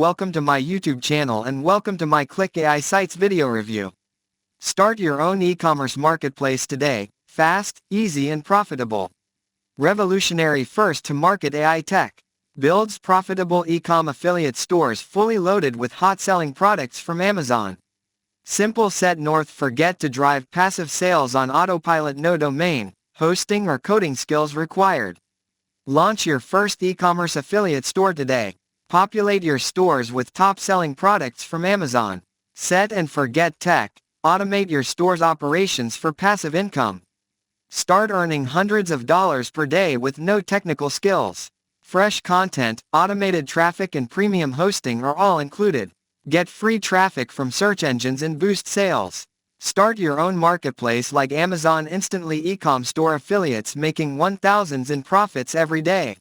welcome to my YouTube channel and welcome to my ClickAISites video review. Start your own e-commerce marketplace today, fast, easy and profitable. Revolutionary first-to-market AI tech. Builds profitable e-com affiliate stores fully loaded with hot-selling products from Amazon. Simple set north forget to drive passive sales on autopilot, no domain, hosting or coding skills required. Launch your first e-commerce affiliate store today. Populate your stores with top-selling products from Amazon. Set and forget tech. Automate your store's operations for passive income. Start earning hundreds of dollars per day with no technical skills. Fresh content, automated traffic and premium hosting are all included. Get free traffic from search engines and boost sales. Start your own marketplace like Amazon instantly e-com store affiliates making 1,000s in profits every day.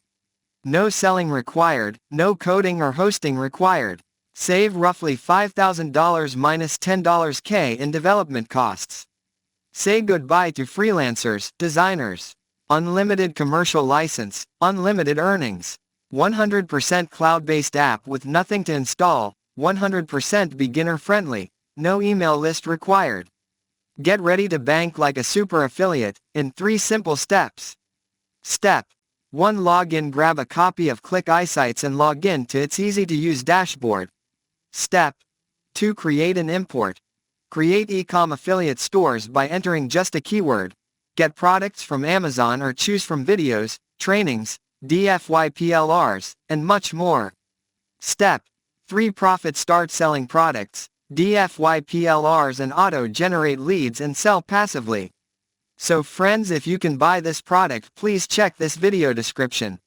No selling required, no coding or hosting required. Save roughly $5,000 minus $10K in development costs. Say goodbye to freelancers, designers. Unlimited commercial license, unlimited earnings. 100% cloud-based app with nothing to install, 100% beginner-friendly, no email list required. Get ready to bank like a super affiliate, in 3 simple steps. Step 1. Log in. Grab a copy of ClickAISites and log in to its easy-to-use dashboard. Step 2. Create and import. Create e-com affiliate stores by entering just a keyword. Get products from Amazon or choose from videos, trainings, DFY PLRs, and much more. Step 3. Profit. Start selling products, DFY PLRs and auto-generate leads and sell passively. So friends, if you can buy this product, please check this video description.